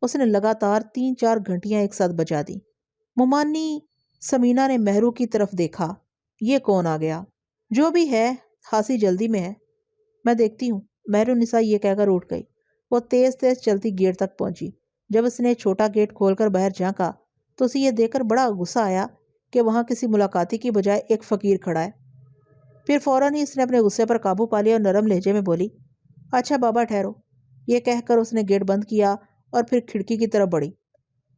اس نے لگاتار 3-4 گھنٹیاں ایک ساتھ بجا دی۔ ممانی سمینہ نے مہرو کی طرف دیکھا۔ یہ کون آ گیا؟ جو بھی ہے خاصی جلدی میں ہے۔ میں دیکھتی ہوں۔ مہر النساء یہ کہہ کر اٹھ گئی۔ وہ تیز تیز چلتی گیٹ تک پہنچی۔ جب اس نے چھوٹا گیٹ کھول کر باہر جھانکا تو اسے یہ دیکھ کر بڑا غصہ آیا کہ وہاں کسی ملاقاتی کی بجائے ایک فقیر کھڑا ہے۔ پھر فوراً ہی اس نے اپنے غصے پر قابو پا لیا اور نرم لہجے میں بولی، اچھا بابا ٹھہرو۔ یہ کہہ کر اس نے گیٹ بند کیا اور پھر کھڑکی کی طرف بڑھی۔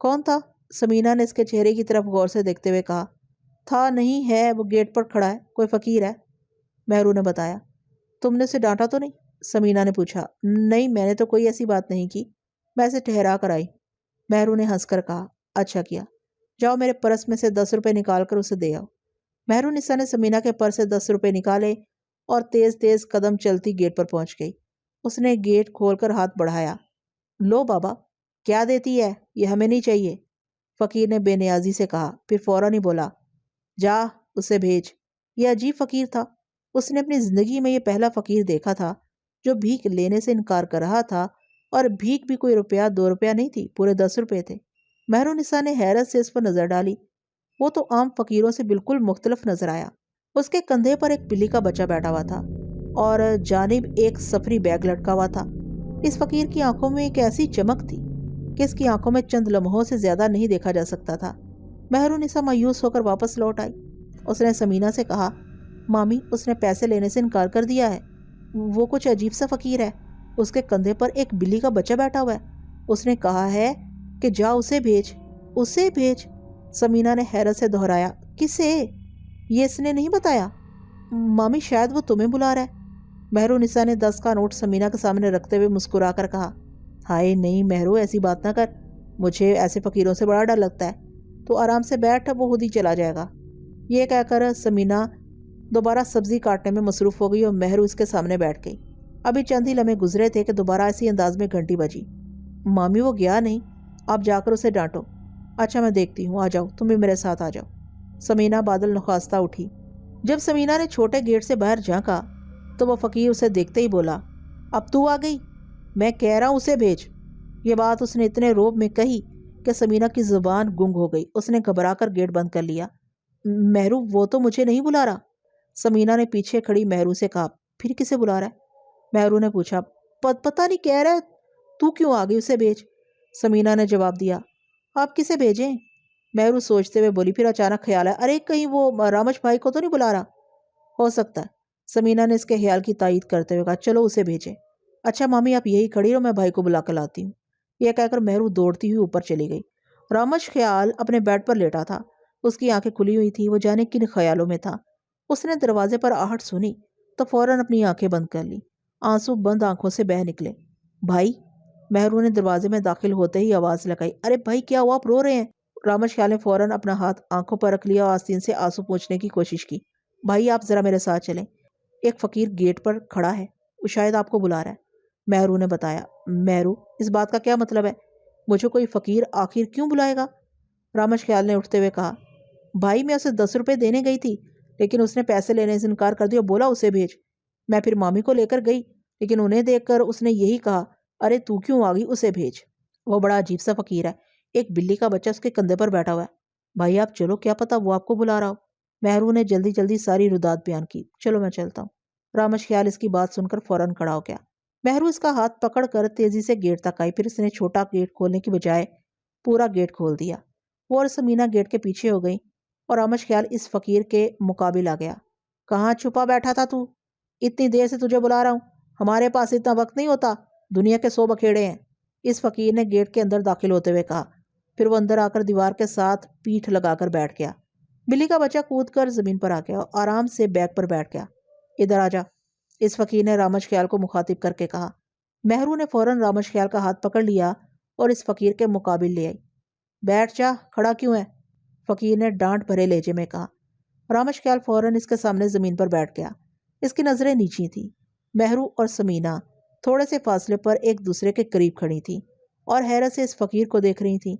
کون تھا؟ سمینہ نے اس کے چہرے کی طرف غور سے دیکھتے ہوئے کہا۔ تھا نہیں ہے، وہ گیٹ پر کھڑا ہے، کوئی فقیر ہے، مہرو نے بتایا۔ تم نے اسے ڈانٹا تو نہیں؟ سمینہ نے پوچھا۔ نہیں، میں نے تو کوئی ایسی بات نہیں کی، میں اسے ٹھہرا کر آئی، مہرو نے ہنس کر کہا۔ اچھا کیا، جاؤ میرے پرس میں سے 10 روپے نکال کر اسے دے آؤ۔ مہر النساء نے سمینہ کے پرس سے 10 روپے نکالے اور تیز تیز قدم چلتی گیٹ پر پہنچ گئی۔ اس نے گیٹ کھول کر ہاتھ بڑھایا۔ لو بابا، کیا دیتی ہے؟ یہ ہمیں نہیں چاہیے، فقیر نے بے نیازی سے کہا۔ پھر فوراً ہی بولا، جا اسے بھیج۔ یہ عجیب فقیر تھا۔ اس نے اپنی زندگی میں یہ پہلا فقیر دیکھا تھا جو بھیک لینے سے انکار کر رہا تھا، اور بھیک بھی کوئی روپیہ 2 روپیہ نہیں تھی، پورے 10 روپے تھے۔ مہر النساء نے حیرت سے اس پر نظر ڈالی۔ وہ تو عام فقیروں سے بالکل مختلف نظر آیا۔ اس کے کندھے پر ایک بلی کا بچہ بیٹھا ہوا تھا اور جانب ایک سفری بیگ لٹکا ہوا تھا۔ اس فقیر کی آنکھوں میں ایک ایسی چمک تھی کہ اس کی آنکھوں میں چند لمحوں سے زیادہ نہیں دیکھا جا سکتا تھا۔ مہر النساء مایوس ہو کر واپس لوٹ آئی۔ اس نے سمینہ سے کہا، مامی، اس نے پیسے لینے سے انکار کر دیا ہے۔ وہ کچھ عجیب سا فقیر ہے، اس کے کندھے پر ایک بلی کا بچہ بیٹھا ہوا ہے۔ اس نے کہا ہے کہ جا اسے بھیج۔ اسے بھیج؟ سمینہ نے حیرت سے دہرایا۔ کسے؟ یہ اس نے نہیں بتایا؟ مامی، شاید وہ تمہیں بلا رہا ہے۔ مہر النساء نے 10 کا نوٹ سمینہ کے سامنے رکھتے ہوئے مسکرا کر کہا، ہائے نہیں مہرو، ایسی بات نہ کر، مجھے ایسے فقیروں سے بڑا ڈر لگتا ہے۔ تو آرام سے بیٹھ، وہ خود ہی چلا جائے گا۔ یہ کہہ کر سمینہ دوبارہ سبزی کاٹنے میں مصروف ہو گئی اور مہرو اس کے سامنے بیٹھ گئی۔ ابھی چند ہی لمحے گزرے تھے کہ دوبارہ اسی انداز میں گھنٹی بجی۔ مامی، وہ گیا نہیں، آپ جا کر اسے ڈانٹو۔ اچھا میں دیکھتی ہوں، آ جاؤ، تم بھی میرے ساتھ آ جاؤ۔ سمینہ بادل نخواستہ اٹھی۔ جب سمینہ نے چھوٹے گیٹ سے باہر جھانکا تو وہ فقیر اسے دیکھتے ہی بولا، اب تو آ گئی؟ میں کہہ رہا ہوں اسے بھیج۔ یہ بات اس نے اتنے روب میں کہی کہ سمینہ کی زبان گنگ ہو گئی۔ اس نے گھبرا کر گیٹ بند کر لیا۔ مہرو، وہ تو مجھے نہیں بلا رہا، سمینہ نے پیچھے کھڑی مہرو سے کہا۔ پھر کسے بلا رہا ہے؟ مہرو نے پوچھا۔ پتہ نہیں، کہہ رہا ہے تو کیوں آ گئی، اسے بھیج، سمینہ نے جواب دیا۔ آپ کسے بھیجیں؟ مہرو سوچتے ہوئے بولی۔ پھر اچانک خیال ہے، ارے کہیں وہ رامش بھائی کو تو نہیں بلا رہا؟ ہو سکتا ہے، سمینہ نے اس کے خیال کی تائید کرتے ہوئے کہا، چلو اسے بھیجیں۔ اچھا مامی، آپ یہی کھڑی رہو، میں بھائی کو بلا کر لاتی ہوں۔ یہ کہہ کر مہرو دوڑتی ہوئی اوپر چلی گئی۔ رامش خیال اپنے بیڈ پر لیٹا تھا۔ اس کی آنکھیں کھلی ہوئی تھی، وہ جانے کن خیالوں میں تھا۔ اس نے دروازے پر آہٹ سنی تو فوراً اپنی آنکھیں بند کر لی۔ آنسو بند آنکھوں سے بہہ نکلے۔ بھائی، مہرو نے دروازے میں داخل ہوتے ہی آواز لگائی۔ ارے بھائی، کیا ہوا، آپ رو رہے ہیں؟ رامش خیال نے فوراً اپنا ہاتھ آنکھوں پر رکھ لیا اور آستین سے آنسو پونچھنے کی کوشش کی۔ بھائی، آپ ذرا میرے ساتھ چلیں، ایک فقیر گیٹ پر کھڑا ہے، وہ شاید آپ کو بلا رہا ہے، مہرو نے بتایا۔ مہرو، اس بات کا کیا مطلب ہے؟ مجھے کوئی فقیر آخر کیوں بلائے گا؟ رامش خیال نے اٹھتے ہوئے کہا۔ بھائی، میں اسے 10 روپے دینے گئی تھی، لیکن اس نے پیسے لینے سے انکار کر دیا، بولا اسے بھیج۔ میں پھر مامی کو لے کر گئی، لیکن انہیں دیکھ کر اس نے یہی کہا، ارے تو کیوں آ گئی، اسے بھیج۔ وہ بڑا عجیب سا فقیر ہے، ایک بلی کا بچہ اس کے کندھے پر بیٹھا ہوا ہے۔ بھائی آپ چلو، کیا پتا وہ آپ کو بلا رہا ہو۔ مہرو نے جلدی جلدی ساری ردات بیان کی۔ چلو میں چلتا ہوں۔ رامش خیال اس کی بات سن کر فوراً کھڑا ہو گیا۔ مہرو اس کا ہاتھ پکڑ کر تیزی سے گیٹ تک آئی، پھر اس نے چھوٹا گیٹ کھولنے کی بجائے پورا گیٹ کھول دیا۔ وہ اور سمینہ گیٹ کے پیچھے ہو گئی اور رامش خیال اس فقیر کے مقابل آ گیا۔ کہاں چھپا بیٹھا تھا تو؟ اتنی دیر سے تجھے بلا رہا ہوں، ہمارے پاس اتنا وقت نہیں ہوتا، دنیا کے 100 بکھیڑے ہیں، اس فقیر نے گیٹ کے اندر داخل ہوتے ہوئے کہا۔ پھر وہ اندر آ کر دیوار کے ساتھ پیٹھ لگا کر بیٹھ گیا۔ بلی کا بچہ کود کر زمین پر آ گیا اور آرام سے بیگ پر بیٹھ گیا۔ ادھر آ جا، اس فقیر نے رامش خیال کو مخاطب کر کے کہا۔ مہرو نے فوراً رامش خیال کا ہاتھ پکڑ لیا اور اس فقیر کے مقابل لے آئی۔ بیٹھ جا، کھڑا کیوں ہے؟ فقیر نے ڈانٹ بھرے لہجے میں کہا۔ رامش خیال فوراً اس کے سامنے زمین پر بیٹھ گیا۔ اس کی نظریں نیچی تھیں۔ مہرو اور سمینہ تھوڑے سے فاصلے پر ایک دوسرے کے قریب کھڑی تھیں اور حیرت سے اس فقیر کو دیکھ رہی تھیں۔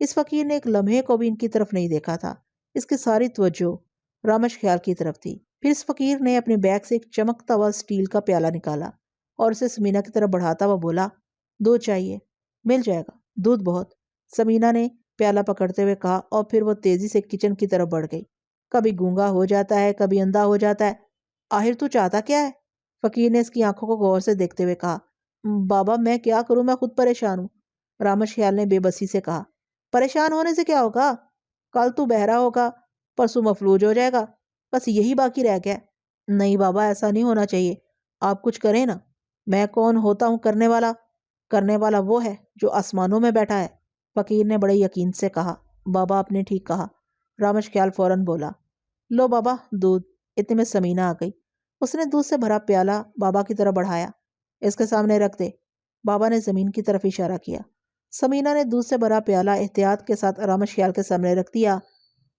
اس فقیر نے ایک لمحے کو بھی ان کی طرف نہیں دیکھا تھا۔ اس کی ساری توجہ رامش خیال کی طرف تھی۔ پھر اس فقیر نے اپنے بیگ سے ایک چمکتا ہوا اسٹیل کا پیالہ نکالا اور اسے سمینہ کی طرف بڑھاتا ہوا بولا، 2 چاہیے، مل جائے گا۔ دودھ بہت، سمینا نے پیالہ پکڑتے ہوئے کہا، اور پھر وہ تیزی سے کچن کی طرف بڑھ گئی۔ کبھی گونگا ہو جاتا ہے، کبھی اندھا ہو جاتا ہے، آخر تو چاہتا کیا ہے؟ فقیر نے اس کی آنکھوں کو غور سے دیکھتے ہوئے کہا۔ بابا میں کیا کروں، میں خود پریشان ہوں، رامش خیال نے بے بسی سے کہا۔ پریشان ہونے سے کیا ہوگا؟ کل تو بہرا ہوگا، پرسوں مفلوج ہو جائے گا، بس یہی باقی رہ گیا۔ نہیں بابا، ایسا نہیں ہونا چاہیے، آپ کچھ کریں نا۔ میں کون ہوتا ہوں کرنے والا؟ کرنے والا وہ ہے جو آسمانوں میں بیٹھا ہے، فقیر نے بڑے یقین سے کہا۔ بابا آپ نے ٹھیک کہا، رامش خیال فوراً بولا۔ لو بابا دودھ۔ اتنے میں سمینا آ گئی۔ اس نے دودھ سے بھرا پیالہ بابا کی طرف بڑھایا۔ اس کے سامنے رکھ دے، بابا نے زمین کی طرف اشارہ کیا۔ سمینا نے دودھ سے بھرا پیالہ احتیاط کے ساتھ رامش خیال کے سامنے رکھ دیا،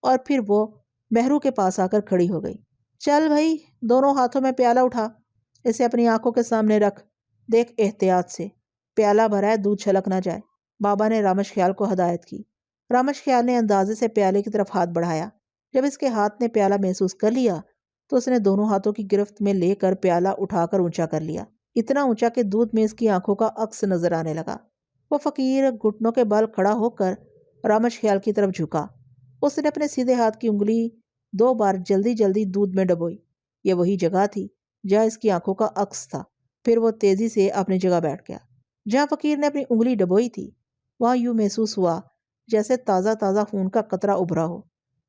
اور پھر وہ مہرو کے پاس آ کر کھڑی ہو گئی۔ چل بھائی، دونوں ہاتھوں میں پیالہ اٹھا، اسے اپنی آنکھوں کے سامنے رکھ، دیکھ احتیاط سے، پیالہ بھرا ہے، دودھ چھلک نہ جائے، بابا نے رامش خیال کو ہدایت کی۔ رامش خیال نے اندازے سے پیالے کی طرف ہاتھ بڑھایا۔ جب اس کے ہاتھ نے پیالہ محسوس کر لیا تو اس نے دونوں ہاتھوں کی گرفت میں لے کر پیالہ اٹھا کر اونچا کر لیا، اتنا اونچا کہ دودھ میں اس کی آنکھوں کا عکس نظر آنے لگا۔ وہ فقیر گھٹنوں کے بل کھڑا ہو کر رامش خیال کی طرف جھکا۔ اس نے اپنے سیدھے ہاتھ کی انگلی 2 بار جلدی جلدی دودھ میں ڈبوئی۔ یہ وہی جگہ تھی جہاں اس کی آنکھوں کا عکس تھا۔ پھر وہ تیزی سے اپنی جگہ بیٹھ گیا۔ جہاں فقیر نے اپنی انگلی ڈبوئی تھی وہاں یوں محسوس ہوا جیسے تازہ تازہ خون کا قطرہ ابھرا ہو۔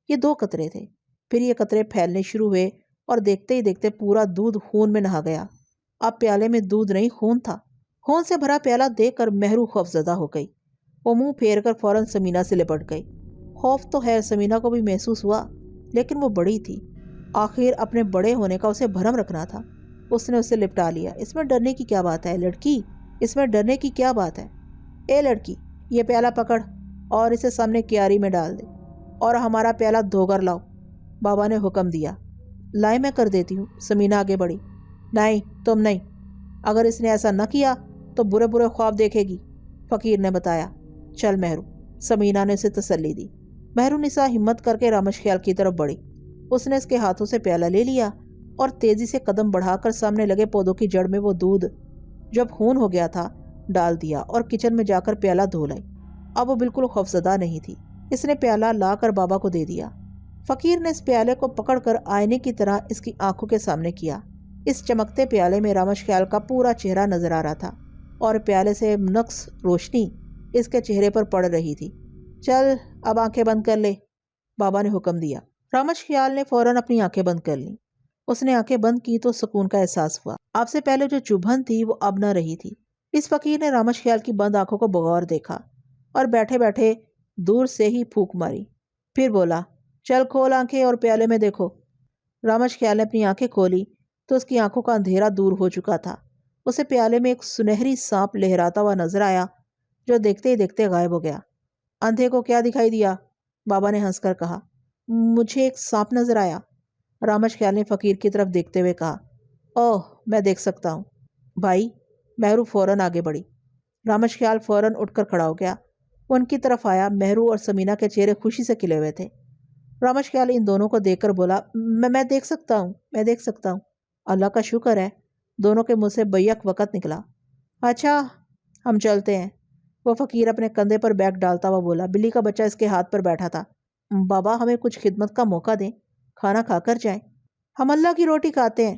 یہ 2 قطرے تھے، پھر یہ قطرے پھیلنے شروع ہوئے اور دیکھتے ہی دیکھتے پورا دودھ خون میں نہا گیا۔ اب پیالے میں دودھ نہیں، خون تھا۔ خون سے بھرا پیالہ دیکھ کر مہرو خوفزدہ ہو گئی۔ وہ منہ پھیر کر فوراً سمینا سے لپٹ گئی۔ خوف تو ہے سمینا کو بھی محسوس ہوا، لیکن وہ بڑی تھی، آخر اپنے بڑے ہونے کا اسے بھرم رکھنا تھا۔ اس نے اسے لپٹا لیا۔ اس میں ڈرنے کی کیا بات ہے لڑکی، اس میں ڈرنے کی کیا بات ہے؟ اے لڑکی، یہ پیالہ پکڑ اور اسے سامنے کیاری میں ڈال دے، اور ہمارا پیالہ دھو کر لاؤ، بابا نے حکم دیا۔ لائے میں کر دیتی ہوں، سمینا آگے بڑھی۔ نہیں، تم نہیں، اگر اس نے ایسا نہ کیا تو برے برے خواب دیکھے گی، فقیر نے بتایا۔ چل مہرو، سمینا نے اسے تسلی دی۔ مہرو نسا ہمت کر کے رامش خیال کی طرف بڑھی۔ اس نے اس کے ہاتھوں سے پیالہ لے لیا اور تیزی سے قدم بڑھا کر سامنے لگے پودوں کی جڑ میں وہ دودھ جب خون ہو گیا تھا ڈال دیا، اور کچن میں جا کر پیالہ دھو لائی۔ اب وہ بالکل خوفزدہ نہیں تھی۔ اس نے پیالہ لا کر بابا کو دے دیا۔ فقیر نے اس پیالے کو پکڑ کر آئینے کی طرح اس کی آنکھوں کے سامنے کیا۔ اس چمکتے پیالے میں رامش خیال کا پورا چہرہ نظر آ رہا تھا، اور پیالے سے منعکس روشنی اس کے چہرے پر پڑ رہی تھی۔ چل اب آنکھیں بند کر لے، بابا نے حکم دیا۔ رامش خیال نے فوراً اپنی آنکھیں بند کر لیں۔ اس نے آنکھیں بند کی تو سکون کا احساس ہوا۔ اب سے پہلے جو چبھن تھی وہ اب نہ رہی تھی۔ اس فقیر نے رامش خیال کی بند آنکھوں کو بغور دیکھا اور بیٹھے بیٹھے دور سے ہی پھونک ماری، پھر بولا، چل کھول آنکھیں اور پیالے میں دیکھو۔ رامش خیال نے اپنی آنکھیں کھولی تو اس کی آنکھوں کا اندھیرا دور ہو چکا تھا۔ اسے پیالے میں ایک سنہری سانپ لہراتا ہوا نظر آیا جو دیکھتے ہی دیکھتے غائب ہو گیا۔ اندھے کو کیا دکھائی دیا؟ بابا نے ہنس کر کہا۔ مجھے ایک سانپ نظر آیا، رامش خیال نے فقیر کی طرف دیکھتے ہوئے کہا۔ اوہ، میں دیکھ سکتا ہوں بھائی، مہرو فوراً آگے بڑھی۔ رامش خیال فوراً اٹھ کر کھڑا ہو گیا۔ وہ ان کی طرف آیا۔ مہرو اور سمینا کے چہرے خوشی سے کھلے ہوئے تھے۔ رامش خیال ان دونوں کو دیکھ کر بولا، میں دیکھ سکتا ہوں، میں دیکھ سکتا ہوں۔ اللہ کا شکر ہے، دونوں کے منہ سے بیک وقت نکلا۔ اچھا، ہم چلتے ہیں، وہ فقیر اپنے کندھے پر بیگ ڈالتا ہوا بولا۔ بلی کا بچہ اس کے ہاتھ پر بیٹھا تھا۔ بابا ہمیں کچھ خدمت کا موقع دیں، کھانا کھا کر جائیں، ہم اللہ کی روٹی کھاتے ہیں،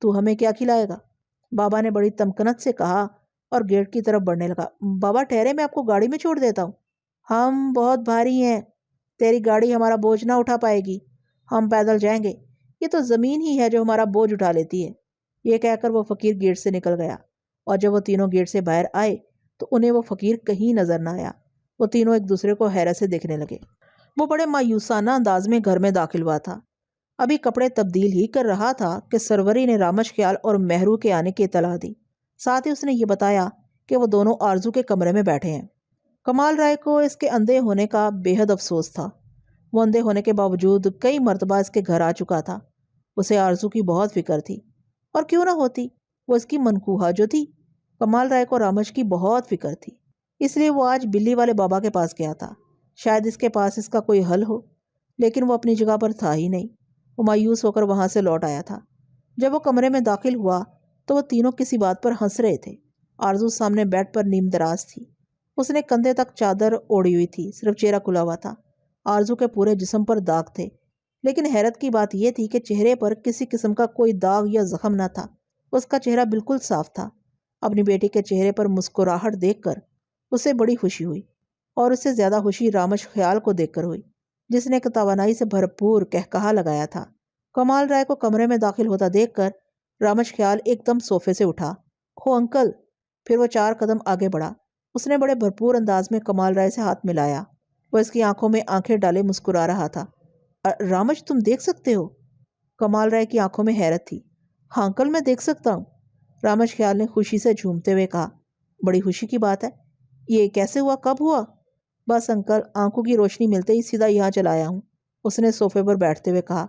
تو ہمیں کیا کھلائے گا؟ بابا نے بڑی تمکنت سے کہا اور گیٹ کی طرف بڑھنے لگا۔ بابا ٹھہرے، میں آپ کو گاڑی میں چھوڑ دیتا ہوں، ہم بہت بھاری ہیں، تیری گاڑی ہمارا بوجھ نہ اٹھا پائے گی، ہم پیدل جائیں گے، یہ تو زمین ہی ہے جو ہمارا بوجھ اٹھا لیتی ہے۔ یہ کہہ کر وہ فقیر گیٹ سے نکل گیا، اور جب وہ تینوں گیٹ سے باہر آئے تو انہیں وہ فقیر کہیں نظر نہ آیا۔ وہ تینوں ایک دوسرے کو حیرت سے دیکھنے لگے۔ وہ بڑے مایوسانہ انداز میں گھر میں داخل ہوا تھا، ابھی کپڑے تبدیل ہی کر رہا تھا کہ سروری نے رامش خیال اور مہرو کے آنے کی اطلاع دی۔ ساتھ ہی اس نے یہ بتایا کہ وہ دونوں آرزو کے کمرے میں بیٹھے ہیں۔ کمال رائے کو اس کے اندھے ہونے کا بے حد افسوس تھا۔ وہ اندھے ہونے کے باوجود کئی مرتبہ اس کے گھر آ چکا تھا۔ اسے آرزو کی بہت فکر تھی، اور کیوں نہ ہوتی، وہ اس کی منکوہہ جو تھی۔ کمال رائے کو رامش کی بہت فکر تھی، اس لیے وہ آج بلی والے بابا کے پاس گیا تھا، شاید اس کے پاس اس کا کوئی حل ہو، لیکن وہ اپنی جگہ پر تھا ہی نہیں۔ وہ مایوس ہو کر وہاں سے لوٹ آیا تھا۔ جب وہ کمرے میں داخل ہوا تو وہ تینوں کسی بات پر ہنس رہے تھے۔ آرزو سامنے بیڈ پر نیم دراز تھی، اس نے کندھے تک چادر اوڑھی ہوئی تھی، صرف چہرہ کھلا ہوا تھا۔ آرزو کے پورے جسم پر داغ تھے، لیکن حیرت کی بات یہ تھی کہ چہرے پر کسی قسم کا کوئی داغ یا زخم نہ تھا۔ اس کا چہرہ بالکل صاف تھا۔ اپنی بیٹی کے چہرے پر مسکراہٹ دیکھ کر اسے بڑی خوشی ہوئی، اور اس سے زیادہ خوشی رامش خیال کو دیکھ کر ہوئی، جس نے ایک توانائی سے بھرپور قہقہا لگایا تھا۔ کمال رائے کو کمرے میں داخل ہوتا دیکھ کر رامش خیال ایک دم صوفے سے اٹھا۔ ہو انکل! پھر وہ 4 قدم آگے بڑھا۔ اس نے بڑے بھرپور انداز میں کمال رائے سے ہاتھ ملایا۔ وہ اس کی آنکھوں میں آنکھیں ڈالے مسکرا رہا تھا۔ رامش، تم دیکھ سکتے ہو؟ کمال رائے کی آنکھوں میں حیرت تھی۔ ہاں انکل، میں دیکھ سکتا ہوں، رامش خیال نے خوشی سے جھومتے ہوئے کہا۔ بڑی خوشی کی بات ہے۔ یہ کیسے ہوا؟ کب ہوا؟ بس انکل، آنکھوں کی روشنی ملتے ہی سیدھا یہاں چلا آیا ہوں، اس نے صوفے پر بیٹھتے ہوئے کہا۔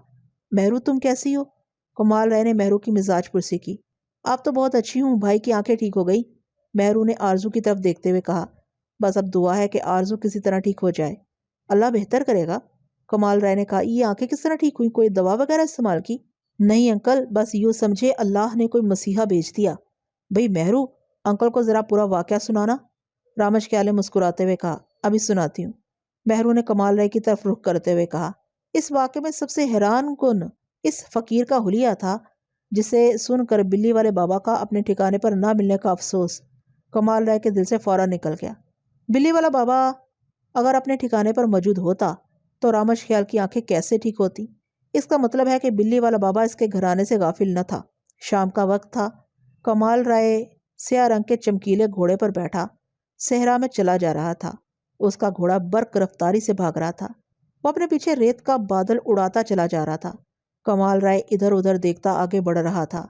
مہرو، تم کیسی ہو؟ کمال رائے نے مہرو کی مزاج پرسی کی۔ آپ تو بہت اچھی ہوں، بھائی کی آنکھیں ٹھیک ہو گئی، مہرو نے آرزو کی طرف دیکھتے ہوئے کہا۔ بس اب دعا ہے کہ آرزو کسی طرح ٹھیک ہو جائے، اللہ بہتر کرے گا، کمال رائے نے کہا۔ یہ آنکھیں کس طرح ٹھیک ہوئی؟ کوئی دوا وغیرہ استعمال کی؟ نہیں انکل، بس یوں سمجھے اللہ نے کوئی مسیحا بھیج دیا۔ بھئی مہرو، انکل کو ذرا پورا واقعہ سنانا، رامش خیال نے مسکراتے ہوئے کہا۔ ابھی سناتی ہوں، مہرو نے کمال رائے کی طرف رخ کرتے ہوئے کہا۔ اس واقعے میں سب سے حیران کن اس فقیر کا حلیہ تھا، جسے سن کر بلی والے بابا کا اپنے ٹھکانے پر نہ ملنے کا افسوس کمال رائے کے دل سے فوراً نکل گیا۔ بلی والا بابا اگر اپنے ٹھکانے پر موجود ہوتا تو رامش خیال کی آنکھیں کیسے ٹھیک ہوتی؟ اس کا مطلب ہے کہ بلی والا بابا اس کے گھرانے سے غافل نہ تھا۔ شام کا وقت تھا۔ کمال رائے سیاہ رنگ کے چمکیلے گھوڑے پر بیٹھا صحرا میں چلا جا رہا تھا۔ اس کا گھوڑا برق رفتاری سے بھاگ رہا تھا۔ وہ اپنے پیچھے ریت کا بادل اڑاتا چلا جا رہا تھا۔ کمال رائے ادھر ادھر دیکھتا آگے بڑھ رہا تھا۔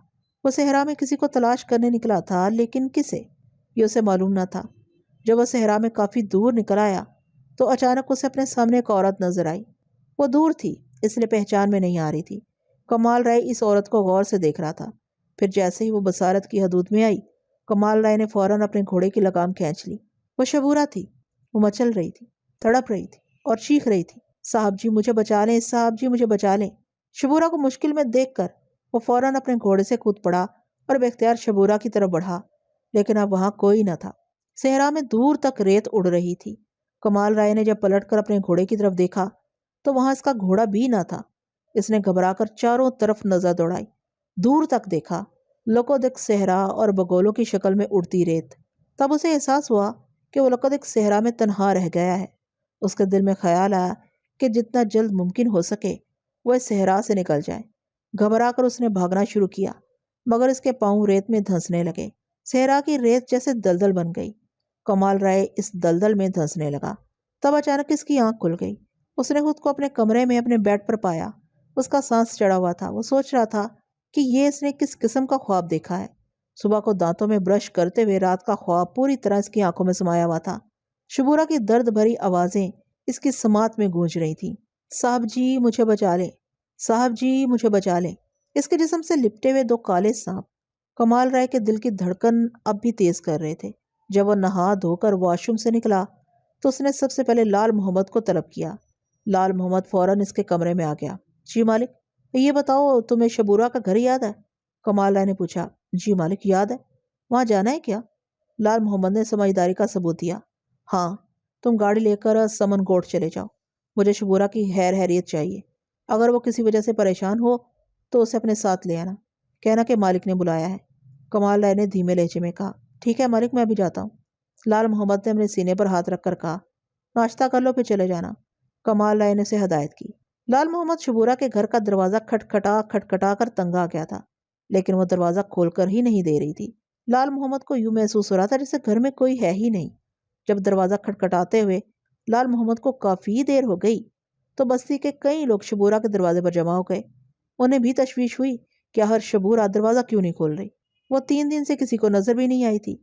وہ صحرا میں کسی کو تلاش کرنے نکلا تھا، لیکن کسے، یہ اسے معلوم نہ تھا۔ جب وہ صحرا میں کافی دور نکل آیا تو اچانک اسے اپنے سامنے ایک عورت نظر آئی۔ وہ دور تھی، اس لیے پہچان میں نہیں آ رہی تھی۔ کمال رائے اس عورت کو غور سے دیکھ رہا تھا۔ پھر جیسے ہی وہ بصارت کی حدود میں آئی، کمال رائے نے فوراً اپنے گھوڑے کی لگام کھینچ لی۔ وہ شبورا تھی۔ وہ مچل رہی تھی، تڑپ رہی تھی اور چیخ رہی تھی، صاحب جی مجھے بچا لیں، صاحب جی مجھے بچا لیں۔ شبورا کو مشکل میں دیکھ کر وہ فوراً اپنے گھوڑے سے کود پڑا اور بے اختیار شبورا کی طرف بڑھا، لیکن اب وہاں کوئی نہ تھا۔ صحرا میں دور تک ریت اڑ رہی تھی۔ کمال رائے نے جب پلٹ کر اپنے گھوڑے کی طرف دیکھا تو وہاں اس کا گھوڑا بھی نہ تھا۔ اس نے گھبرا کر چاروں طرف نظر دوڑائی، دور تک دیکھا، لکودک صحرا اور بگولوں کی شکل میں اڑتی ریت۔ تب اسے احساس ہوا کہ وہ لکودک صحرا میں تنہا رہ گیا ہے۔ اس کے دل میں خیال آیا کہ جتنا جلد ممکن ہو سکے وہ اس صحرا سے نکل جائے۔ گھبرا کر اس نے بھاگنا شروع کیا، مگر اس کے پاؤں ریت میں دھنسنے لگے۔ صحرا کی ریت جیسے دلدل بن گئی۔ کمال رائے اس دلدل میں دھنسنے لگا۔ تب اچانک اس کی آنکھ کھل گئی۔ اس نے خود کو اپنے کمرے میں اپنے بیڈ پر پایا۔ اس کا سانس چڑھا ہوا تھا۔ وہ سوچ رہا تھا کہ یہ اس نے کس قسم کا خواب دیکھا ہے۔ صبح کو دانتوں میں برش کرتے ہوئے رات کا خواب پوری طرح اس کی آنکھوں میں سمایا ہوا تھا۔ شبورا کی درد بھری آوازیں اس کی سماعت میں گونج رہی تھیں۔ صاحب جی مجھے بچا لیں، صاحب جی مجھے بچا لیں۔ اس کے جسم سے لپٹے ہوئے 2 کالے سانپ کمال رائے کے دل کی دھڑکن اب بھی تیز کر رہے تھے۔ جب وہ نہا دھو کر واش روم سے نکلا تو اس نے سب سے پہلے لال محمد کو طلب کیا۔ لال محمد فوراً اس کے کمرے میں آ گیا۔ جی مالک، یہ بتاؤ تمہیں شبورا کا گھر یاد ہے؟ کمال رائے نے پوچھا۔ جی مالک یاد ہے، وہاں جانا ہے کیا؟ لال محمد نے سمجھداری کا ثبوت دیا۔ ہاں، تم گاڑی لے کر سمن گوٹ چلے جاؤ، مجھے شبورا کی خیریت چاہیے۔ اگر وہ کسی وجہ سے پریشان ہو تو اسے اپنے ساتھ لے آنا، کہنا کہ مالک نے بلایا ہے۔ کمال رائے نے دھیمے لہجے میں کہا۔ ٹھیک ہے مالک، میں ابھی جاتا ہوں، لال محمد نے اپنے سینے پر ہاتھ رکھ کر کہا۔ ناشتہ کر لو پھر چلے جانا، کمال رائے نے اسے ہدایت کی۔ لال محمد شبورا کے گھر کا دروازہ کھٹکھٹا کر تنگ آ گیا تھا، لیکن وہ دروازہ کھول کر ہی نہیں دے رہی تھی۔ لال محمد کو یوں محسوس ہو رہا تھا جیسے گھر میں کوئی ہے ہی نہیں۔ جب دروازہ کھٹکھٹاتے ہوئے لال محمد کو کافی دیر ہو گئی تو بستی کے کئی لوگ شبورا کے دروازے پر جمع ہو گئے۔ انہیں بھی تشویش ہوئی کہ ہر شبورا دروازہ کیوں نہیں کھول رہی۔ وہ 3 دن سے کسی کو نظر بھی نہیں آئی تھی۔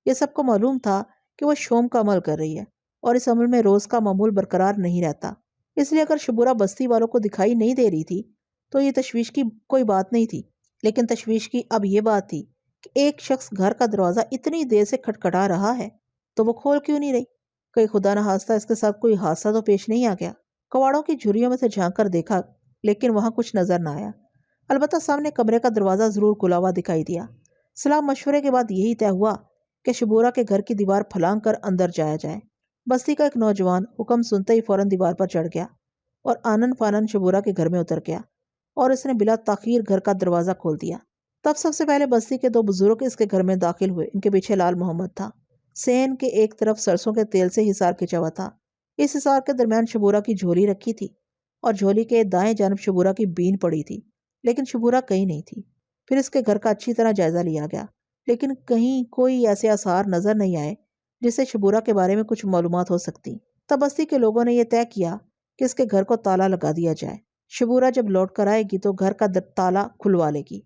یہ سب کو معلوم تھا کہ وہ شوم کا عمل کر رہی ہے، اور اس عمل میں روز کا معمول برقرار نہیں رہتا۔ اس لیے اگر شبورا بستی والوں کو دکھائی نہیں دے رہی تھی تو یہ تشویش کی کوئی بات نہیں تھی۔ لیکن تشویش کی اب یہ بات تھی کہ ایک شخص گھر کا دروازہ اتنی دیر سے کھٹکھٹا رہا ہے تو وہ کھول کیوں نہیں رہی؟ کہیں خدا نہ خواستہ اس کے ساتھ کوئی حادثہ تو پیش نہیں آ گیا۔ کواڑوں کی جھریوں میں سے جھانک کر دیکھا، لیکن وہاں کچھ نظر نہ آیا۔ البتہ سامنے کمرے کا دروازہ ضرور کھلا ہوا دکھائی دیا۔ سلام مشورے کے بعد یہی طے ہوا کہ شبورہ کے گھر کی دیوار پھلانگ کر اندر جایا جائے۔ بستی کا ایک نوجوان حکم سنتے ہی فوراً دیوار پر چڑھ گیا اور آنن فانن شبورہ کے گھر میں اتر گیا اور اس نے بلا تاخیر گھر کا دروازہ کھول دیا۔ تب سب سے پہلے بستی کے 2 بزرگ اس کے گھر میں داخل ہوئے۔ ان کے پیچھے لال محمد تھا۔ سین کے ایک طرف سرسوں کے تیل سے حصار کھچا ہوا تھا۔ اس حصار کے درمیان شبورہ کی جھولی رکھی تھی اور جھولی کے دائیں جانب شبورہ کی بین پڑی تھی، لیکن شبورہ کہیں نہیں تھی۔ پھر اس کے گھر کا اچھی طرح جائزہ لیا گیا، لیکن کہیں کوئی ایسے آثار نظر نہیں آئے جس سے شبورہ کے بارے میں کچھ معلومات ہو سکتی۔ تب بستی کے لوگوں نے یہ طے کیا کہ اس کے گھر کو تالا لگا دیا جائے۔ شبورہ جب لوٹ کر آئے گی تو گھر کا تالا کھلوا لے گی۔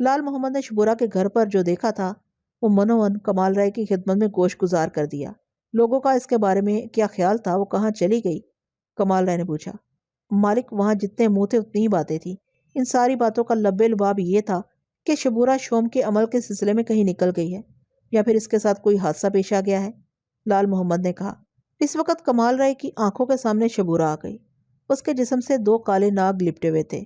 لال محمد نے شبورہ کے گھر پر جو دیکھا تھا وہ منوون کمال رائے کی خدمت میں گوش گزار کر دیا۔ لوگوں کا اس کے بارے میں کیا خیال تھا؟ وہ کہاں چلی گئی؟ کمال رائے نے پوچھا۔ مالک، وہاں جتنے منہ تھے اتنی ہی باتیں تھیں۔ ان ساری باتوں کا لب لباب یہ تھا کہ شبورہ شوم کے عمل کے سلسلے میں کہیں نکل گئی ہے یا پھر اس کے ساتھ کوئی حادثہ پیش آ گیا ہے، لال محمد نے کہا۔ اس وقت کمال رائے کی آنکھوں کے سامنے شبورہ آ گئی۔ اس کے جسم سے 2 کالے ناگ لپٹے ہوئے تھے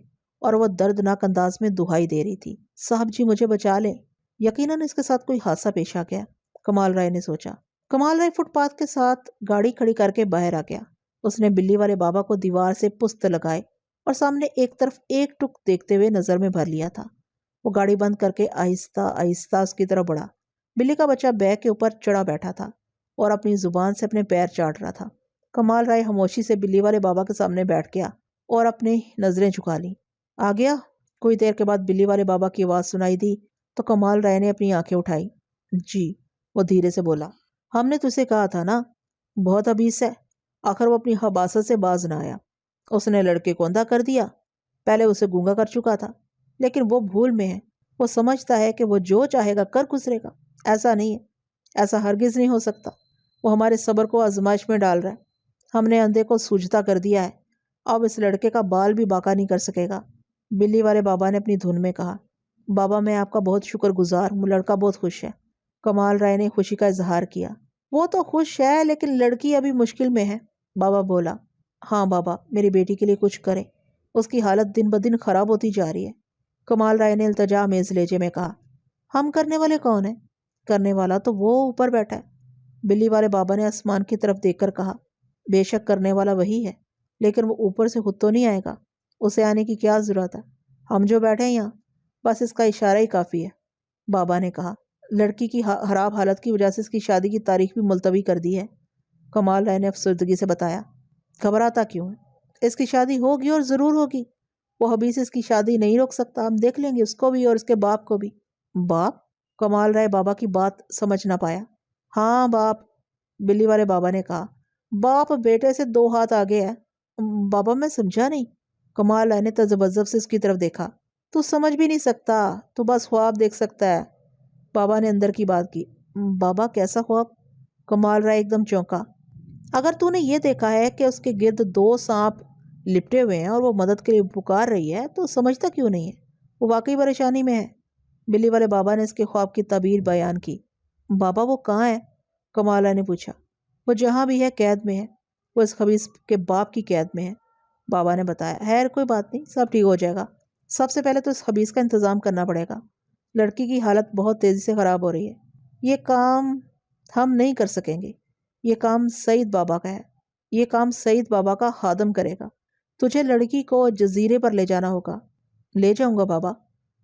اور وہ دردناک انداز میں دہائی دے رہی تھی، صاحب جی مجھے بچا لیں، یقیناً اس کے ساتھ کوئی حادثہ پیش آ گیا، کمال رائے نے سوچا۔ کمال رائے فٹ پاتھ کے ساتھ گاڑی کھڑی کر کے باہر آ گیا۔ اس نے بلی والے بابا کو دیوار سے پست لگائے اور سامنے ایک طرف ایک ٹک دیکھتے ہوئے نظر میں بھر لیا تھا۔ وہ گاڑی بند کر کے آہستہ آہستہ اس کی طرف بڑھا۔ بلی کا بچہ بیگ کے اوپر چڑھا بیٹھا تھا اور اپنی زبان سے اپنے پیر چاٹ رہا تھا۔ کمال رائے خاموشی سے بلی والے بابا کے سامنے بیٹھ گیا اور اپنی نظریں جھکا لیں۔ آ گیا؟ کوئی دیر کے بعد بلی والے بابا کی آواز سنائی دی تو کمال رائے نے اپنی آنکھیں اٹھائی۔ جی، وہ دھیرے سے بولا، ہم نے تجھے کہا تھا نا، بہت حبیث ہے۔ آخر وہ اپنی حباست سے باز نہ آیا۔ اس نے لڑکے کو اندھا کر دیا، پہلے اسے گونگا کر چکا تھا، لیکن وہ بھول میں ہے۔ وہ سمجھتا ہے کہ وہ جو چاہے گا کر گزرے گا۔ ایسا نہیں ہے، ایسا ہرگز نہیں ہو سکتا۔ وہ ہمارے صبر کو آزمائش میں ڈال رہا ہے۔ ہم نے اندھے کو سوجھتا کر دیا ہے، اب اس لڑکے کا بال بھی باقا نہیں کر سکے گا۔ بلی والے بابا نے اپنی دھن میں کہا۔ بابا میں آپ کا بہت شکر گزار ہوں، لڑکا بہت خوش ہے۔ کمال رائے نے خوشی کا اظہار کیا۔ وہ تو خوش ہے لیکن لڑکی ابھی مشکل میں ہے، بابا بولا۔ ہاں بابا، میری بیٹی کے لیے کچھ کریں، اس کی حالت دن بدن خراب ہوتی جا رہی ہے، کمال رائے نے التجا آمیز لہجے میں کہا۔ ہم کرنے والے کون ہیں؟ کرنے والا تو وہ اوپر بیٹھا ہے، بلی والے بابا نے آسمان کی طرف دیکھ کر کہا۔ بے شک کرنے والا وہی ہے، لیکن وہ اوپر سے خود تو نہیں آئے گا، اسے آنے کی کیا ضرورت ہے؟ ہم جو بیٹھے ہیں یہاں، بس اس کا اشارہ ہی کافی ہے، بابا نے کہا۔ لڑکی کی خراب حالت کی وجہ سے اس کی شادی کی تاریخ بھی ملتوی کر دی ہے، کمال رائے نے افسردگی سے بتایا۔ گھبراتا کیوں ہے؟ اس کی شادی ہوگی اور ضرور ہوگی۔ وہ حبیث اس کی شادی نہیں روک سکتا، ہم دیکھ لیں گے اس کو بھی اور اس کے باپ کو بھی۔ باپ؟ کمال رائے بابا کی بات سمجھ نہ پایا۔ ہاں باپ، بلی والے بابا نے کہا۔ باپ بیٹے سے 2 ہاتھ آگے ہے۔ بابا میں سمجھا نہیں، کمال رائے نے تذبذب سے اس کی طرف دیکھا۔ تو سمجھ بھی نہیں سکتا، تو بس خواب دیکھ سکتا ہے، بابا نے اندر کی بات کی۔ بابا کیسا خواب؟ کمال رائے ایک دم چونکا۔ اگر تو نے یہ دیکھا ہے کہ اس کے گرد 2 سانپ لپٹے ہوئے ہیں اور وہ مدد کے لیے پکار رہی ہے تو سمجھتا کیوں نہیں ہے؟ وہ واقعی پریشانی میں ہے، بلی والے بابا نے اس کے خواب کی تعبیر بیان کی۔ بابا وہ کہاں ہے؟ کمال رائے نے پوچھا۔ وہ جہاں بھی ہے قید میں ہے، وہ اس خبیث کے باپ کی قید میں ہے، بابا نے بتایا۔ خیر کوئی بات نہیں، سب ٹھیک ہو جائے گا۔ سب سے پہلے تو اس خبیث کا انتظام کرنا پڑے گا، لڑکی کی حالت بہت تیزی سے خراب ہو رہی ہے۔ یہ کام ہم نہیں کر سکیں گے، یہ کام سعید بابا کا ہے، یہ کام سعید بابا کا خادم کرے گا۔ تجھے لڑکی کو جزیرے پر لے جانا ہوگا۔ لے جاؤں گا بابا،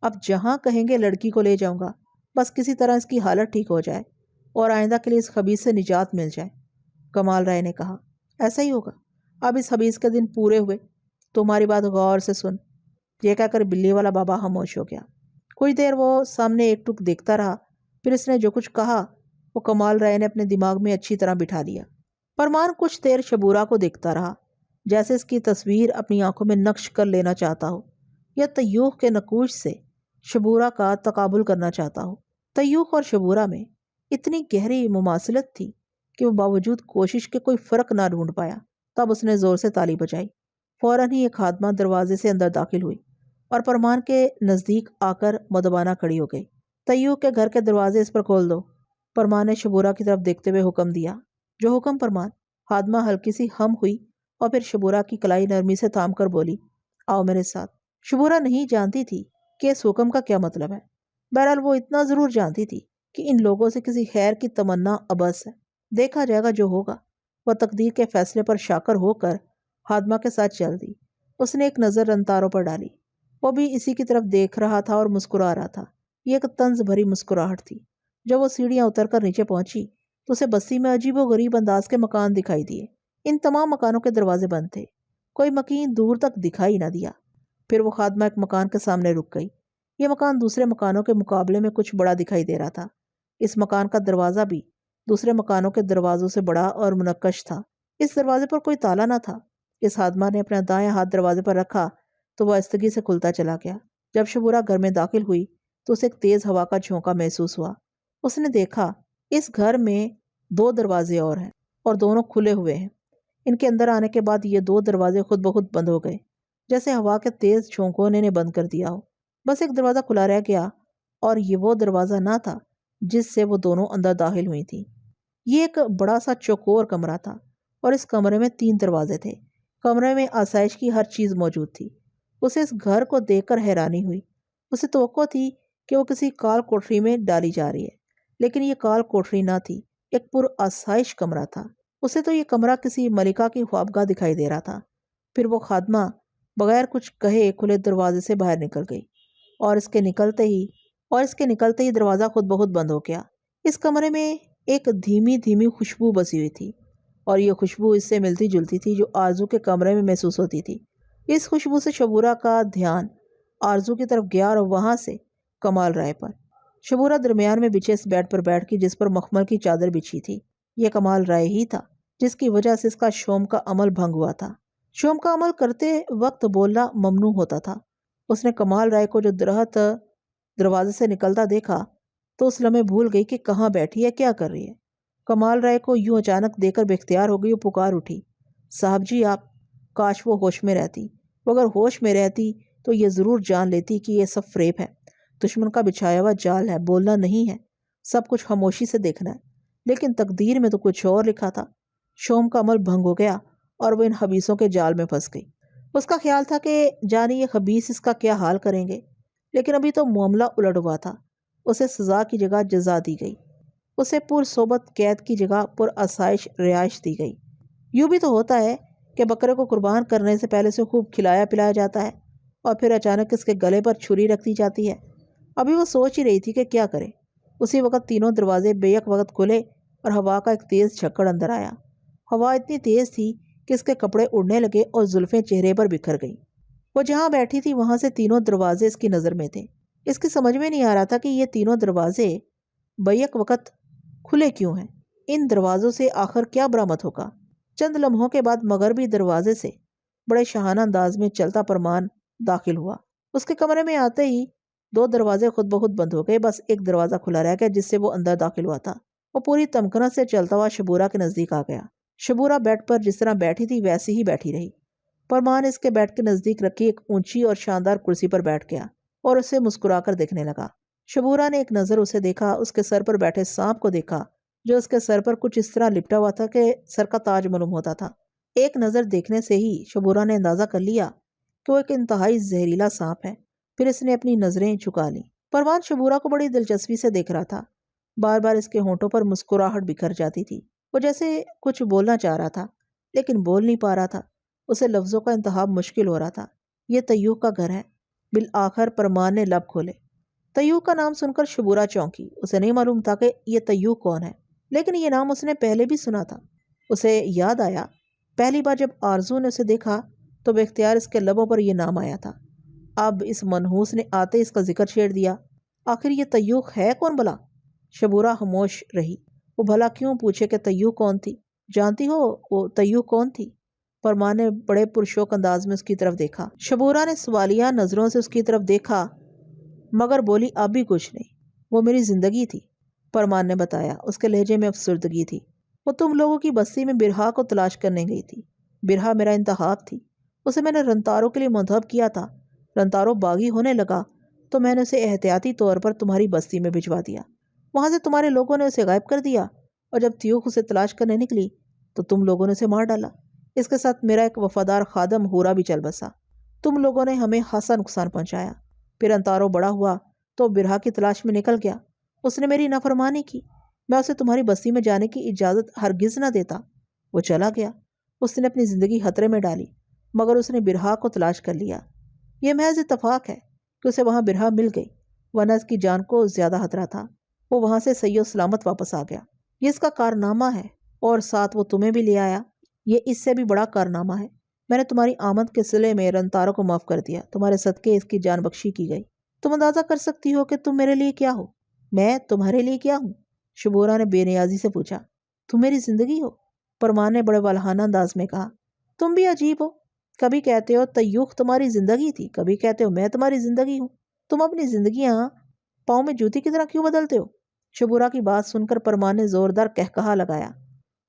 اب جہاں کہیں گے لڑکی کو لے جاؤں گا، بس کسی طرح اس کی حالت ٹھیک ہو جائے اور آئندہ کے لیے اس خبیث سے نجات مل جائے، کمال رائے نے کہا۔ ایسا ہی ہوگا، اب اس خبیث کے دن پورے ہوئے، تمہاری بات غور سے سن۔ یہ کہہ کر بلی والا بابا خاموش ہو گیا۔ کچھ دیر وہ سامنے ایک ٹک دیکھتا رہا، پھر اس نے جو کچھ کہا وہ کمال رائے نے اپنے دماغ میں اچھی طرح بٹھا لیا۔ فرمان کچھ دیر شبورہ کو دیکھتا رہا، جیسے اس کی تصویر اپنی آنکھوں میں نقش کر لینا چاہتا ہو یا تیوخ کے نقوش سے شبورہ کا تقابل کرنا چاہتا ہو۔ تیوخ اور شبورہ میں اتنی گہری مماثلت تھی کہ وہ باوجود کوشش کے کوئی فرق نہ ڈھونڈ پایا۔ تب اس نے زور سے تالی بجائی۔ فوراً ہی ایک خادمہ دروازے سے اندر داخل ہوئی اور فرمان کے نزدیک آ کر مدبانہ کھڑی ہو گئی۔ تیوخ کے گھر کے دروازے اس پر کھول دو، فرمان نے شبورہ کی طرف دیکھتے ہوئے حکم دیا۔ جو حکم فرمان؟ خادمہ ہلکی سی ہم ہوئی اور پھر شبورہ کی کلائی نرمی سے تھام کر بولی، آؤ میرے ساتھ۔ شبورہ نہیں جانتی تھی کہ اس حکم کا کیا مطلب ہے، بہرحال وہ اتنا ضرور جانتی تھی کہ ان لوگوں سے کسی خیر کی تمنا ابس ہے، دیکھا جائے گا جو ہوگا۔ وہ تقدیر کے فیصلے پر شاکر ہو کر خادمہ کے ساتھ چل دی۔ اس نے ایک نظر رنتاروں پر ڈالی، وہ بھی اسی کی طرف دیکھ رہا تھا اور مسکرا رہا تھا۔ یہ ایک طنز بھری مسکراہٹ تھی۔ جب وہ سیڑھیاں اتر کر نیچے پہنچی تو اسے بستی میں عجیب و غریب انداز کے مکان دکھائی دیے۔ ان تمام مکانوں کے دروازے بند تھے، کوئی مکین دور تک دکھائی نہ دیا۔ پھر وہ خادمہ ایک مکان کے سامنے رک گئی۔ یہ مکان دوسرے مکانوں کے مقابلے میں کچھ بڑا دکھائی دے رہا تھا۔ اس مکان کا دروازہ بھی دوسرے مکانوں کے دروازوں سے بڑا اور منقش تھا۔ اس دروازے پر کوئی تالا نہ تھا۔ اس خادمہ نے اپنا دائیں ہاتھ دروازے پر رکھا تو وہ آہستگی سے کھلتا چلا گیا۔ جب شبورہ گھر میں داخل ہوئی تو اسے ایک تیز ہوا کا جھونکا محسوس ہوا۔ اس نے دیکھا اس گھر میں 2 دروازے اور ہیں اور دونوں کھلے ہوئے ہیں۔ ان کے اندر آنے کے بعد یہ 2 دروازے خود بخود بند ہو گئے، جیسے ہوا کے تیز جھونکوں نے انہیں بند کر دیا ہو۔ بس ایک دروازہ کھلا رہ گیا اور یہ وہ دروازہ نہ تھا جس سے وہ دونوں اندر داخل ہوئی تھیں۔ یہ ایک بڑا سا چوکور کمرہ تھا اور اس کمرے میں 3 دروازے تھے۔ کمرے میں آسائش کی ہر چیز موجود تھی۔ اسے اس گھر کو دیکھ کر حیرانی ہوئی۔ اسے توقع تھی کہ وہ کسی کال کوٹری میں ڈالی جا رہی ہے، لیکن یہ کال کوٹری نہ تھی، ایک پر آسائش کمرہ تھا۔ اسے تو یہ کمرہ کسی ملکہ کی خوابگاہ دکھائی دے رہا تھا۔ پھر وہ خادمہ بغیر کچھ کہے کھلے دروازے سے باہر نکل گئی اور اس کے نکلتے ہی دروازہ خود بخود بند ہو گیا۔ اس کمرے میں ایک دھیمی دھیمی خوشبو بسی ہوئی تھی اور یہ خوشبو اس سے ملتی جلتی تھی جو آرزو کے کمرے میں محسوس ہوتی تھی۔ اس خوشبو سے شبورہ کا دھیان آرزو کی طرف گیا اور وہاں سے کمال رائے پر۔ شبورہ درمیان میں بچھے اس بیڈ پر بیٹھ گئی جس پر مخمل کی چادر بچھی تھی۔ یہ کمال رائے ہی تھا جس کی وجہ سے اس کا شوم کا عمل بھنگ ہوا تھا۔ شوم کا عمل کرتے وقت بولنا ممنوع ہوتا تھا۔ اس نے کمال رائے کو جو درہت دروازے سے نکلتا دیکھا تو اس لمحے بھول گئی کہ کہاں بیٹھی ہے، کیا کر رہی ہے۔ کمال رائے کو یوں اچانک دیکھ کر بے اختیار ہو گئی، وہ پکار اٹھی، صاحب جی آپ۔ کاش وہ ہوش میں رہتی۔ وہ اگر ہوش میں رہتی تو یہ ضرور جان لیتی کہ یہ سب فریب ہے، دشمن کا بچھایا ہوا جال ہے، بولنا نہیں ہے، سب کچھ خاموشی سے دیکھنا ہے۔ لیکن تقدیر میں تو کچھ اور لکھا تھا۔ شوم کا عمل بھنگ ہو گیا اور وہ ان خبیثوں کے جال میں پھنس گئی۔ اس کا خیال تھا کہ جانے یہ خبیث اس کا کیا حال کریں گے، لیکن ابھی تو معاملہ الٹ ہوا تھا۔ اسے سزا کی جگہ جزا دی گئی۔ اسے پر صحبت قید کی جگہ پر آسائش رہائش دی گئی۔ یوں بھی تو ہوتا ہے کہ بکرے کو قربان کرنے سے پہلے سے خوب کھلایا پلایا جاتا ہے اور پھر اچانک اس کے گلے پر چھری رکھ دی جاتی ہے۔ ابھی وہ سوچ ہی رہی تھی کہ کیا کرے، اسی وقت تینوں دروازے بے یک وقت کھلے اور ہوا کا ایک تیز جھکڑ اندر آیا۔ ہوا اتنی تیز تھی کہ اس کے کپڑے اڑنے لگے اور زلفیں چہرے پر بکھر گئیں۔ وہ جہاں بیٹھی تھی وہاں سے تینوں دروازے اس کی نظر میں تھے۔ اس کی سمجھ میں نہیں آ رہا تھا کہ یہ تینوں دروازے بیک وقت کھلے کیوں ہیں۔ ان دروازوں سے آخر کیا برآمد ہوگا؟ چند لمحوں کے بعد مغربی دروازے سے بڑے شاہانہ انداز میں چلتا فرمان داخل ہوا۔ اس کے کمرے میں آتے ہی 2 دروازے خود بخود بند ہو گئے، بس ایک دروازہ کھلا رہ گیا جس سے وہ اندر داخل ہوا تھا۔ وہ پوری تمکنت سے چلتا ہوا شبورہ کے نزدیک آ گیا۔ شبورہ بیڈ پر جس طرح بیٹھی تھی ویسے ہی بیٹھی رہی۔ فرمان اس کے بیڈ کے نزدیک رکھی ایک اونچی اور شاندار کرسی پر بیٹھ گیا اور اسے مسکرا کر دیکھنے لگا۔ شبورہ نے ایک نظر اسے دیکھا، اس کے سر پر بیٹھے سانپ کو دیکھا جو اس کے سر پر کچھ اس طرح لپٹا ہوا تھا کہ سر کا تاج معلوم ہوتا تھا۔ ایک نظر دیکھنے سے ہی شبورہ نے اندازہ کر لیا کہ وہ ایک انتہائی زہریلا سانپ ہے۔ پھر اس نے اپنی نظریں جھکا لیں۔ پروان شبورہ کو بڑی دلچسپی سے دیکھ رہا تھا۔ بار بار اس کے ہونٹوں پر مسکراہٹ بکھر جاتی تھی۔ وہ جیسے کچھ بولنا چاہ رہا تھا لیکن بول نہیں پا رہا تھا۔ اسے لفظوں کا انتخاب مشکل ہو رہا تھا۔ یہ طیوح کا گھر ہے۔ بالآخر پرمان نے لب کھولے۔ طیوح کا نام سن کر شبورہ چونکی۔ اسے نہیں معلوم تھا کہ یہ طیوح کون ہے، لیکن یہ نام اس نے پہلے بھی سنا تھا۔ اسے یاد آیا پہلی بار جب آرزو نے اسے دیکھا تو بے اختیار اس کے لبوں پر یہ نام آیا تھا۔ اب اس منحوس نے آتے اس کا ذکر چھیڑ دیا۔ آخر یہ طیوح ہے کون بھلا؟ شبورہ خاموش رہی۔ وہ بھلا کیوں پوچھے کہ طیوح کون تھی؟ جانتی ہو وہ طیوح کون تھی؟ پرمان نے بڑے پرشوق انداز میں اس کی طرف دیکھا۔ شبورہ نے سوالیہ نظروں سے اس کی طرف دیکھا مگر بولی اب بھی کچھ نہیں۔ وہ میری زندگی تھی، پرمان نے بتایا۔ اس کے لہجے میں افسردگی تھی۔ وہ تم لوگوں کی بستی میں برہا کو تلاش کرنے گئی تھی۔ برہا میرا انتخاب تھی۔ اسے میں نے رنتاروں کے لیے منتخب کیا تھا۔ رنتاروں باغی ہونے لگا تو میں نے اسے احتیاطی طور پر تمہاری بستی میں بھجوا دیا۔ وہاں سے تمہارے لوگوں نے اسے غائب کر دیا اور جب طیوح اسے تلاش کرنے نکلی تو تم لوگوں نے اسے مار ڈالا۔ اس کے ساتھ میرا ایک وفادار خادم ہورا بھی چل بسا۔ تم لوگوں نے ہمیں خاصا نقصان پہنچایا۔ پھر رنتاروں بڑا ہوا تو برہا کی تلاش میں نکل گیا اس نے میری نافرمانی کی، میں اسے تمہاری بستی میں جانے کی اجازت ہرگز نہ دیتا۔ وہ چلا گیا۔ اس نے اپنی زندگی خطرے میں ڈالی، مگر اس نے برہا کو تلاش کر لیا۔ یہ محض اتفاق ہے کہ اسے وہاں برہا مل گئی، ورنہ اس کی جان کو زیادہ خطرہ تھا۔ وہ وہاں سے صحیح و سلامت واپس آ گیا۔ یہ اس کا کارنامہ ہے، اور ساتھ وہ تمہیں بھی لے آیا۔ یہ اس سے بھی بڑا کارنامہ ہے۔ میں نے تمہاری آمد کے صلے میں رنتاروں کو معاف کر دیا، تمہارے صدقے اس کی جان بخشی کی گئی۔ تم اندازہ کر سکتی ہو کہ تم میرے لیے کیا ہو۔ میں تمہارے لیے کیا ہوں؟ شبورا نے بے نیازی سے پوچھا۔ تم میری زندگی ہو، پرمان نے بڑے والہانہ انداز میں کہا۔ تم بھی عجیب ہو، کبھی کہتے ہو تیوخ تمہاری زندگی تھی، کبھی کہتے ہو میں تمہاری زندگی ہوں۔ تم اپنی زندگیاں پاؤں میں جوتی کی طرح کیوں بدلتے ہو؟ شبورا کی بات سن کر پرمان نے زوردار کہکہا لگایا۔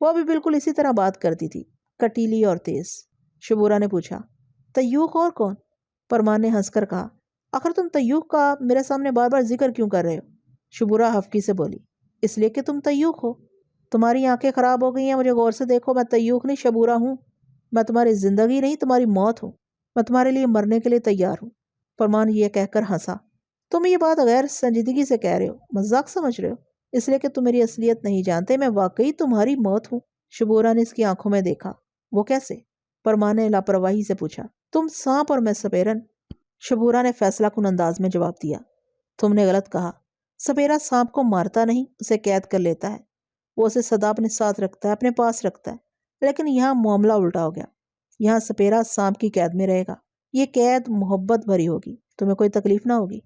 وہ ابھی بالکل اسی طرح بات کرتی تھی، کٹیلی اور تیز۔ شبورا نے پوچھا، تیوخ اور کون؟ پرمان نے ہنس کر کہا، آخر تم تیوخ کا میرے سامنے بار بار ذکر کیوں کر رہے ہو؟ شبورا ہفکی سے بولی، اس لیے کہ تم تیوخ ہو۔ تمہاری آنکھیں خراب ہو گئی ہیں، مجھے غور سے دیکھو، میں تیوخ نہیں شبورا ہوں۔ میں تمہاری زندگی نہیں، تمہاری موت ہوں۔ میں تمہارے لیے مرنے کے لیے تیار ہوں۔ پرمان یہ کہہ کر ہنسا۔ تم یہ بات غیر سنجیدگی سے کہہ رہے ہو، مذاق سمجھ رہے ہو، اس لیے کہ تم میری اصلیت نہیں جانتے، میں واقعی تمہاری موت ہوں۔ شبورا نے اس کی آنکھوں میں دیکھا۔ وہ کیسے؟ پرمان نے لاپرواہی سے پوچھا۔ تم سانپ اور میں سپیرن، شبورا نے فیصلہ کن انداز میں جواب دیا۔ تم نے غلط کہا۔ سپیرا سانپ کو مارتا نہیں، اسے قید کر لیتا ہے۔ وہ اسے سدا اپنے ساتھ رکھتا ہے، اپنے پاس رکھتا ہے۔ لیکن یہاں معاملہ الٹا ہو گیا۔ یہاں سپیرا سانپ کی قید میں رہے گا۔ یہ قید محبت بھری ہوگی، تمہیں کوئی تکلیف نہ ہوگی۔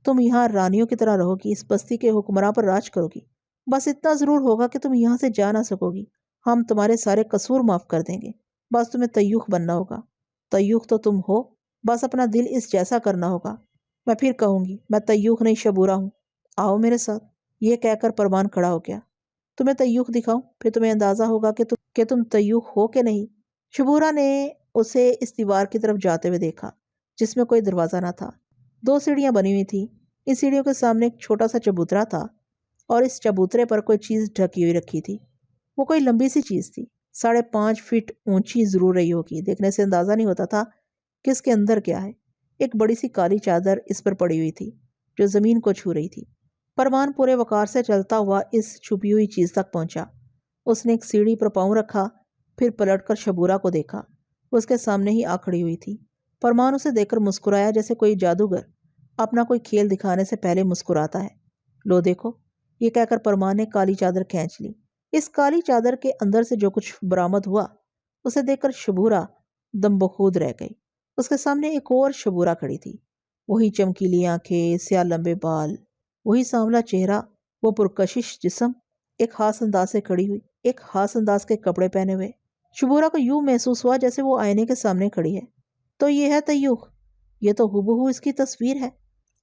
تم یہاں رانیوں کی طرح رہو گی، اس بستی کے حکمراں پر راج کرو گی۔ بس اتنا ضرور ہوگا کہ تم یہاں سے جا نہ سکو گی۔ ہم تمہارے سارے قصور معاف کر دیں گے۔ بس تمہیں تیوخ بننا ہوگا۔ تیوخ تو تم ہو، بس اپنا دل اس جیسا کرنا ہوگا۔ میں پھر کہوں گی، میں تیوخ نہیں شبورا ہوں۔ آؤ میرے ساتھ۔ یہ کہہ کر پرمان کھڑا ہو گیا۔ تمہیں تیوخ دکھاؤں، پھر تمہیں اندازہ ہوگا کہ تم تیوخ ہو کہ نہیں۔ شبورا نے اسے اس دیوار کی طرف جاتے ہوئے دیکھا، جس میں کوئی دروازہ نہ تھا۔ 2 سیڑھیاں بنی ہوئی تھیں۔ ان سیڑھیوں کے سامنے ایک چھوٹا سا چبوترا تھا، اور اس چبوترے پر کوئی چیز ڈھکی ہوئی رکھی تھی۔ وہ کوئی لمبی سی چیز تھی، 5.5 فٹ اونچی ضرور رہی ہوگی۔ دیکھنے سے اندازہ نہیں ہوتا تھا کہ اس کے اندر کیا ہے۔ ایک بڑی سی کالی چادر اس پر پڑی ہوئی تھی، جو زمین کو چھو رہی تھی۔ پرمان پورے وقار سے چلتا ہوا اس چھپی ہوئی چیز تک پہنچا۔ اس نے ایک سیڑھی پر پاؤں رکھا، پھر پلٹ کر شبورا کو دیکھا۔ وہ اس کے سامنے ہی آ کھڑی ہوئی تھی۔ پرمان اسے دیکھ کر مسکرایا، جیسے کوئی جادوگر اپنا کوئی کھیل دکھانے سے پہلے مسکراتا ہے۔ لو دیکھو، یہ کہہ کر پرمان نے کالی چادر کھینچ لی۔ اس کالی چادر کے اندر سے جو کچھ برآمد ہوا، اسے دیکھ کر شبورا دم بخود رہ گئی۔ اس کے سامنے ایک اور شبورا کھڑی تھی، وہی چمکیلی آنکھیں، سیاہ لمبے بال، وہی سانولا چہرہ، وہ پرکشش جسم، ایک خاص انداز سے کھڑی ہوئی، ایک خاص انداز کے کپڑے پہنے ہوئے۔ شبورا کو یوں محسوس ہوا جیسے وہ آئینے کے سامنے کھڑی ہے۔ تو یہ ہے تیوخ، یہ تو ہو اس کی تصویر ہے۔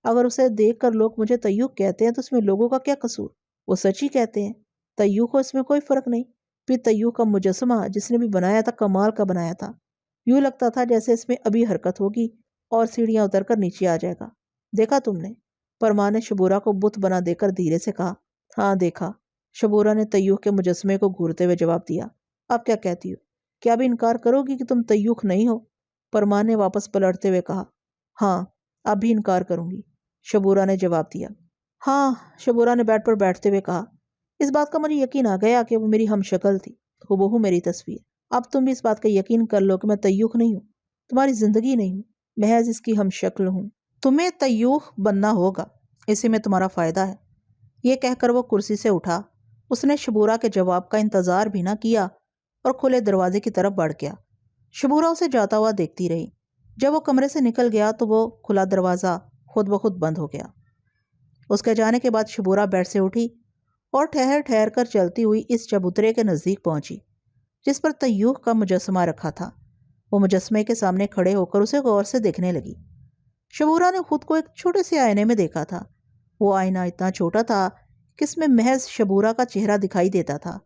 اگر اسے دیکھ کر لوگ مجھے تیوخ کہتے ہیں تو اس میں لوگوں کا کیا قصور؟ وہ سچ ہی کہتے ہیں۔ تیوخ کو اس میں کوئی فرق نہیں۔ پھر تیوخ کا مجسمہ جس نے بھی بنایا تھا، کمال کا بنایا تھا۔ یوں لگتا تھا جیسے اس میں ابھی حرکت ہوگی اور سیڑھیاں اتر کر نیچے آ جائے گا۔ دیکھا تم نے؟ پرمان نے شبورا کو بت بنا دے کر دھیرے سے کہا۔ ہاں دیکھا، شبورا نے تیوخ کے مجسمے کو گھورتے ہوئے جواب دیا۔ اب کیا کہتی ہو؟ کیا بھی انکار کرو گی کہ تم تیوخ نہیں ہو؟ پرمان نے واپس پلٹتے ہوئے کہا۔ ہاں، اب بھی انکار کروں گی، شبورا نے جواب دیا۔ ہاں، شبورا نے بیڈ پر بیٹھتے ہوئے کہا۔ اس بات کا مجھے یقین آ گیا کہ وہ میری ہم شکل تھی، ہو میری تصویر۔ اب تم بھی اس بات کا یقین کر لو کہ میں تیوخ نہیں ہوں، تمہاری زندگی نہیں ہوں، محض اس کی ہم شکل ہوں۔ تمہیں تیوخ بننا ہوگا، اسی میں تمہارا فائدہ ہے۔ یہ کہہ کر وہ کرسی سے اٹھا۔ اس نے شبورا کے جواب کا انتظار بھی نہ کیا اور کھلے دروازے کی طرف بڑھ گیا۔ شبورا اسے جاتا ہوا دیکھتی رہی۔ جب وہ کمرے سے نکل گیا تو وہ کھلا دروازہ خود بخود بند ہو گیا۔ اس کے جانے کے بعد شبورا بیڈ سے اٹھی اور ٹھہر ٹھہر کر چلتی ہوئی اس چبوترے کے نزدیک پہنچی، جس پر تیوخ کا مجسمہ رکھا تھا۔ وہ مجسمے کے سامنے کھڑے ہو کر اسے غور سے دیکھنے لگی۔ شبورا نے خود کو ایک چھوٹے سے آئینے میں دیکھا تھا۔ وہ آئینہ اتنا چھوٹا تھا کہ اس میں محض شبورا کا چہرہ دکھائی دیتا تھا۔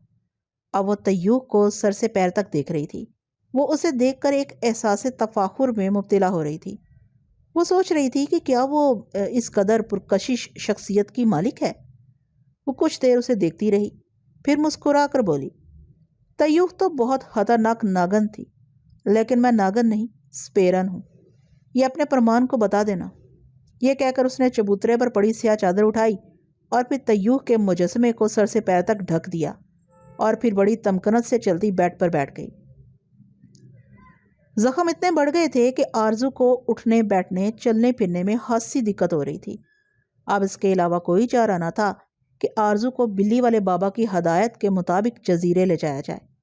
اب وہ تیوخ کو سر سے پیر تک دیکھ رہی تھی۔ وہ اسے دیکھ کر ایک احساس تفاخر میں مبتلا ہو رہی تھی۔ وہ سوچ رہی تھی کہ کیا وہ اس قدر پرکشش شخصیت کی مالک ہے۔ وہ کچھ دیر اسے دیکھتی رہی، پھر مسکرا کر بولی، تیوخ تو بہت خطرناک ناگن تھی، لیکن میں ناگن نہیں، سپیرن ہوں۔ یہ اپنے پرمان کو بتا دینا۔ یہ کہہ کر اس نے چبوترے پر پڑی سیاہ چادر اٹھائی اور پھر تیوہ کے مجسمے کو سر سے پیر تک ڈھک دیا اور پھر بڑی تمکنت سے چلتی بیڈ پر بیٹھ گئی۔ زخم اتنے بڑھ گئے تھے کہ آرزو کو اٹھنے بیٹھنے چلنے پھرنے میں خاصی دقت ہو رہی تھی۔ اب اس کے علاوہ کوئی چارہ نہ تھا کہ آرزو کو بلی والے بابا کی ہدایت کے مطابق جزیرے لے جایا جائے۔